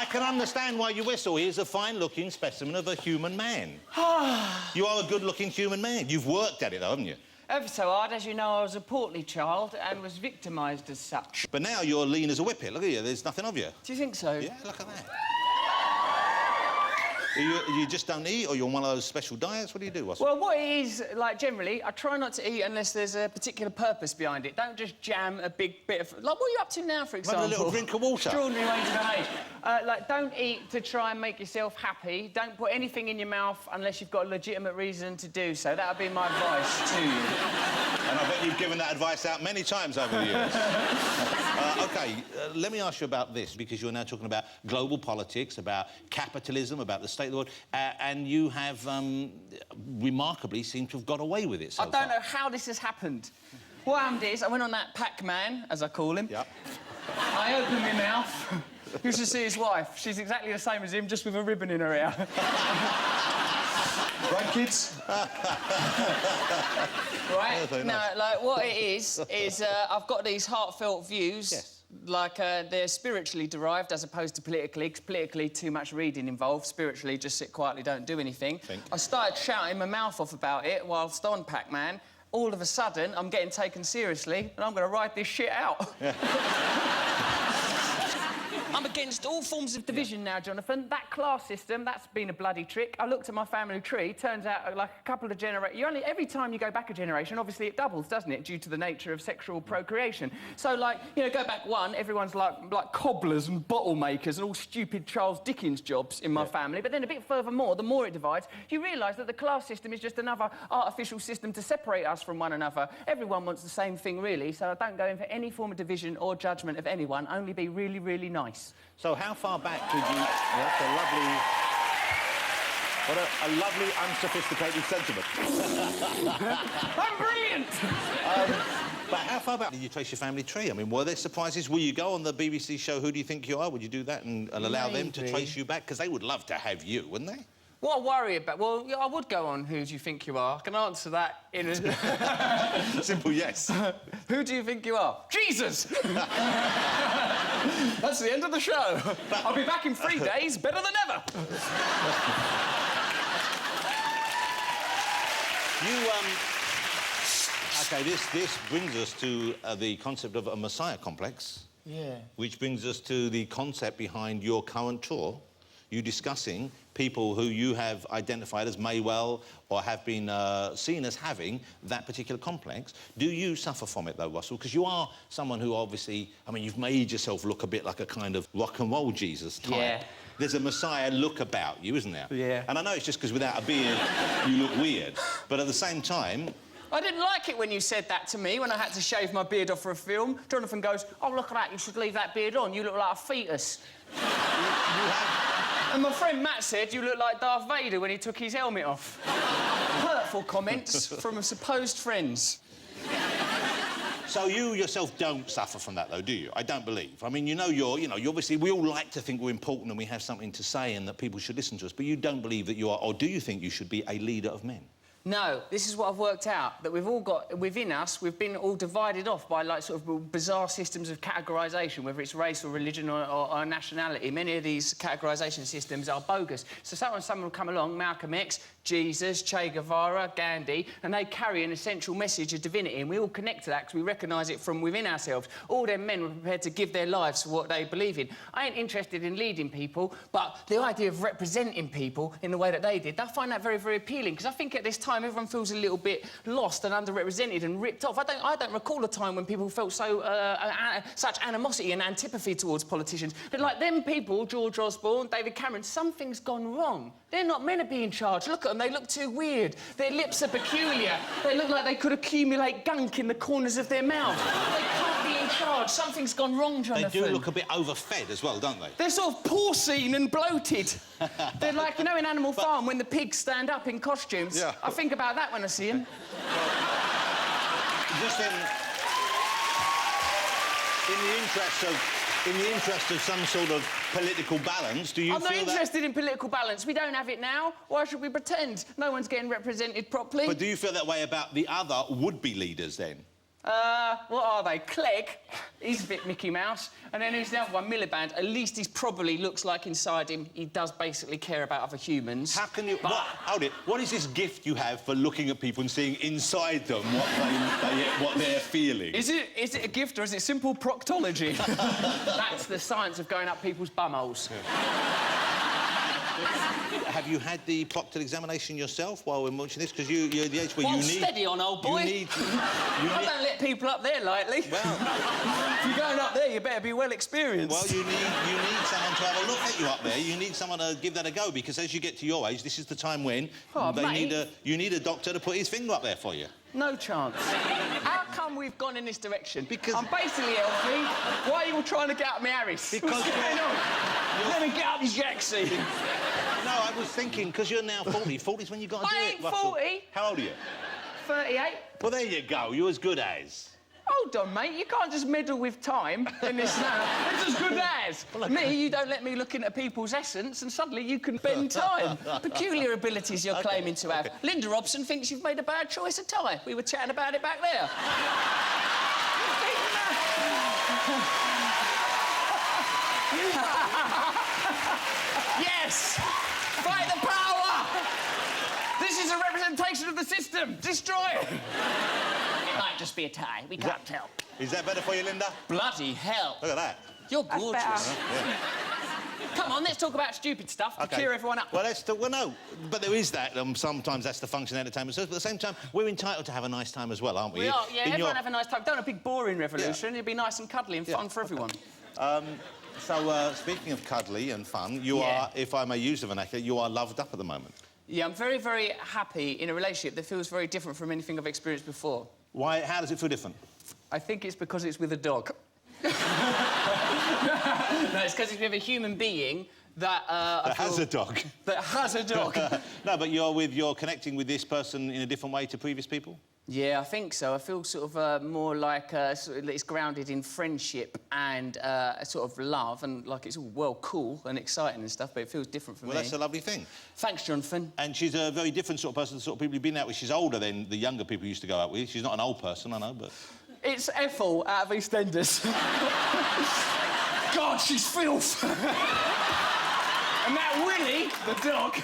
I can understand why you whistle. He is a fine-looking specimen of a human man. You are a good-looking human man. You've worked at it, though, haven't you? Ever so hard. As you know, I was a portly child and was victimised as such. But now you're lean as a whippet. Look at you, there's nothing of you. Do you think so? Yeah, look at that. You just don't eat, or you're on one of those special diets? What do you do? Well, what it is, like, generally, I try not to eat unless there's a particular purpose behind it. Don't just jam a big bit of... Like, what are you up to now, for example? Have a little drink of water. Extraordinary way to behave. Like, don't eat to try and make yourself happy. Don't put anything in your mouth unless you've got a legitimate reason to do so. That would be my advice to you. And I bet you've given that advice out many times over the years. OK, let me ask you about this, because you're now talking about global politics, about capitalism, about the state of the world, and you have remarkably seemed to have got away with it so far. I don't know how this has happened. What happened is, I went on that Pac-Man, as I call him. Yep. I opened my mouth. You should see his wife. She's exactly the same as him, just with a ribbon in her ear. Right, kids? Right? Now, like, what it is I've got these heartfelt views. Yes. Like, they're spiritually derived as opposed to politically, 'cause politically, too much reading involved. Spiritually, just sit quietly, don't do anything. I started shouting my mouth off about it whilst on Pac-Man. All of a sudden, I'm getting taken seriously, and I'm going to ride this shit out. Yeah. I'm against all forms of division now, Jonathan. That class system, that's been a bloody trick. I looked at my family tree. Turns out, like, a couple of generations... Every time you go back a generation, obviously it doubles, doesn't it, due to the nature of sexual procreation. So, like, you know, go back one, everyone's like cobblers and bottle makers and all stupid Charles Dickens jobs in my family. But then a bit furthermore, the more it divides, you realise that the class system is just another artificial system to separate us from one another. Everyone wants the same thing, really, so I don't go in for any form of division or judgment of anyone, only be really, really nice. So how far back could you... That's a lovely... What a lovely, unsophisticated sentiment. I'm brilliant! But how far back did you trace your family tree? I mean, were there surprises? Will you go on the BBC show Who Do You Think You Are? Would you do that and allow them to trace you back? Because they would love to have you, wouldn't they? What I worry about... Well, yeah, I would go on Who Do You Think You Are. I can answer that in a... Simple yes. Who do you think you are? Jesus! That's the end of the show. I'll be back in 3 days, better than ever. OK, this brings us to the concept of a messiah complex. Yeah. Which brings us to the concept behind your current tour. You discussing people who you have identified as may well or have been seen as having that particular complex. Do you suffer from it, though, Russell? Because you are someone who obviously... I mean, you've made yourself look a bit like a kind of rock and roll Jesus type. Yeah. There's a messiah look about you, isn't there? Yeah. And I know it's just because without a beard you look weird, but at the same time... I didn't like it when you said that to me, when I had to shave my beard off for a film. Jonathan goes, oh, look at that, you should leave that beard on. You look like a fetus. You have... And my friend Matt said you look like Darth Vader when he took his helmet off. Hurtful comments from supposed friends. So you yourself don't suffer from that, though, do you? I don't believe. I mean, you obviously, we all like to think we're important and we have something to say and that people should listen to us, but you don't believe that you are, or do you think you should be a leader of men? No, this is what I've worked out, that we've all got, within us, we've been all divided off by, like, sort of bizarre systems of categorisation, whether it's race or religion or nationality. Many of these categorisation systems are bogus. So someone will come along, Malcolm X, Jesus, Che Guevara, Gandhi, and they carry an essential message of divinity, and we all connect to that because we recognise it from within ourselves. All them men were prepared to give their lives for what they believe in. I ain't interested in leading people, but the idea of representing people in the way that they did, I find that very, very appealing, because I think at this time everyone feels a little bit lost and underrepresented and ripped off. I don't recall a time when people felt so such animosity and antipathy towards politicians. But like them people, George Osborne, David Cameron, something's gone wrong. They're not meant to be in charge. Look at them, they look too weird. Their lips are peculiar. They look like they could accumulate gunk in the corners of their mouth. They can't be in charge. Something's gone wrong, Jonathan. They do look a bit overfed as well, don't they? They're sort of porcine and bloated. They're like, you know, in Animal Farm, when the pigs stand up in costumes. Yeah. I think about that when I see them. Just in the interest of some sort of political balance, do you feel that... I'm not interested in political balance. We don't have it now. Why should we pretend? No one's getting represented properly. But do you feel that way about the other would-be leaders, then? What are they? Clegg, he's a bit Mickey Mouse. And then there's the other one, Miliband. At least he probably looks like inside him he does basically care about other humans. How can you... But... Hold it. What is this gift you have for looking at people and seeing inside them what they're feeling? Is it a gift or is it simple proctology? That's the science of going up people's bumholes. Yeah. Have you had the proctored examination yourself while we're watching this? Because you're at the age where you need... steady on, old boy. I don't let people up there lightly. Well... if you're going up there, you better be well experienced. Well, you need someone to have a look at you up there. You need someone to give that a go, because as you get to your age, this is the time when you need a doctor to put his finger up there for you. No chance. How come we've gone in this direction? Because... I'm basically healthy. Why are you all trying to get up me Harris? Because... What's going on? Let me get up his jacksie. No, I was thinking, because you're now 40. 40's when you got to do it, I ain't Russell. 40. How old are you? 38. Well, there you go. You're as good as. Hold on, mate. You can't just meddle with time in this now. It's as good as. Me, you don't let me look into people's essence and suddenly you can bend time. Peculiar abilities you're claiming to have. Linda Robson thinks you've made a bad choice of tie. We were chatting about it back there. Yes! Fight the power! This is a representation of the system. Destroy it! It might just be a tie. We can't tell. Is that better for you, Linda? Bloody hell. Look at that. You're gorgeous. Yeah. Come on, let's talk about stupid stuff to cheer everyone up. Well, no, but there is that. Sometimes that's the function entertainment says, but at the same time, we're entitled to have a nice time as well, aren't we? We are, yeah, everyone have a nice time. Don't a big boring revolution. It'd be nice and cuddly and fun for everyone. So, speaking of cuddly and fun, you are, if I may use the vernacular, you are loved up at the moment. Yeah, I'm very, very happy in a relationship that feels very different from anything I've experienced before. Why? How does it feel different? I think it's because it's with a dog. No, it's because it's with a human being that has a dog. That has a dog. No, but you're connecting with this person in a different way to previous people? Yeah, I think so. I feel sort of more like sort of it's grounded in friendship and sort of love, and like it's all well cool and exciting and stuff, but it feels different for me. Well, that's a lovely thing. Thanks, Jonathan. And she's a very different sort of person, the sort of people you've been out with. She's older than the younger people you used to go out with. She's not an old person, I know, but... It's Ethel out of EastEnders. God, she's filth. And that Willie, the dog,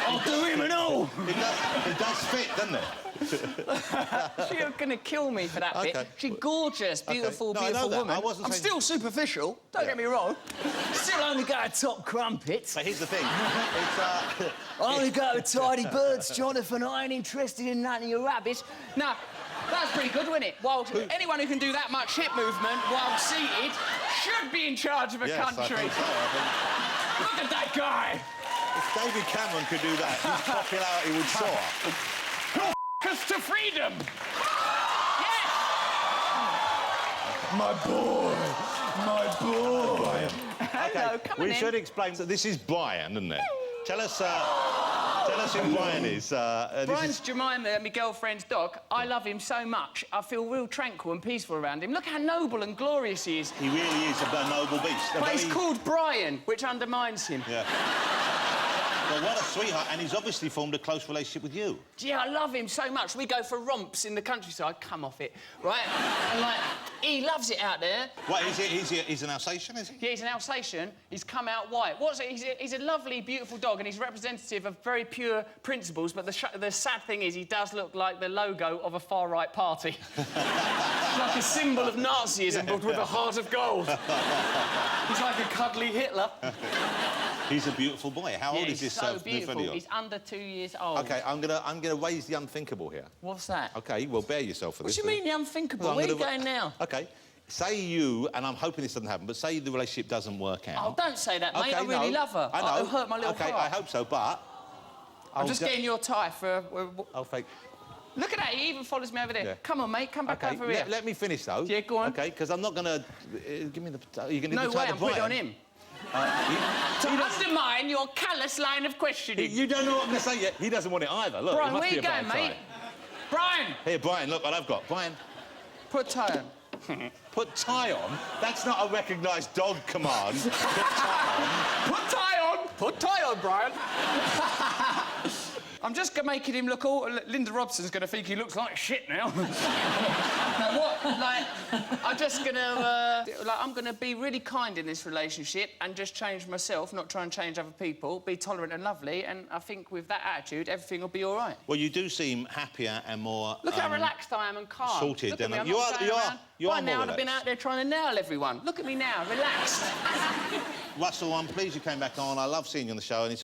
I'll do him and all. It does fit, doesn't it? She's gonna kill me for that bit. She's gorgeous, beautiful, beautiful woman. I'm still superficial, don't get me wrong. Still only got a top crumpet. But here's the thing. I only go with tidy birds, Jonathan. I ain't interested in none of your rubbish. Now, that's pretty good, wasn't it? Well, anyone who can do that much hip movement while seated should be in charge of a country. I think so. Look at that guy. If David Cameron could do that, his popularity would soar. Us to freedom! Yes! My boy! My boy! Hello, come on We should explain that this is Brian, isn't it? Tell us who Brian is. Brian's Jemima, my girlfriend's dog. I love him so much. I feel real tranquil and peaceful around him. Look how noble and glorious he is. He really is a noble beast. But he's called Brian, which undermines him. Yeah. Well, what a sweetheart, and he's obviously formed a close relationship with you. Yeah, I love him so much. We go for romps in the countryside. Come off it, right? And, like, he loves it out there. What, he's an Alsatian, is he? Yeah, he's an Alsatian. He's come out white. What's it? He's a lovely, beautiful dog, and he's representative of very pure principles, but the sad thing is he does look like the logo of a far-right party. Like a symbol of Nazism, but with a heart of gold. He's like a cuddly Hitler. He's a beautiful boy. How old is this so beautiful. friend of yours? He's under 2 years old. OK, I'm gonna raise the unthinkable here. What's that? OK, well, bear yourself for this. What do you mean the unthinkable? Well, where are you going now? OK, say you, and I'm hoping this doesn't happen, but say the relationship doesn't work out. Oh, don't say that, mate. Okay, I really love her. I know. It'll hurt my little heart. OK, I hope so, but... I'm just getting your tie for... I'll fake... Look at that, he even follows me over there. Yeah. Come on, mate, come back over here. Let me finish, though. Yeah, go on. OK, because I'm not going to... give me the... Are you going to No way, I'm putting it on him. To undermine your callous line of questioning. You don't know what I'm going to say yet. He doesn't want it either. Look, Brian, where you going, mate? Brian! Here, Brian, look what I've got. Brian. Put tie on. Put tie on? That's not a recognised dog command. Put tie on. Put tie on! Put tie on, Brian. I'm just making him look all... Linda Robson's going to think he looks like shit now. No, what? Like, I'm just going to... I'm going to be really kind in this relationship and just change myself, not try and change other people, be tolerant and lovely, and I think with that attitude, everything will be all right. Well, you do seem happier and more... Look how relaxed I am and calm. Sorted. Look at me, I'm You not are- playing you are- around. you are By now, more I'd have been relaxed. out there trying to nail everyone. Look at me now, relaxed. Russell, I'm pleased you came back on. I love seeing you on the show, and it's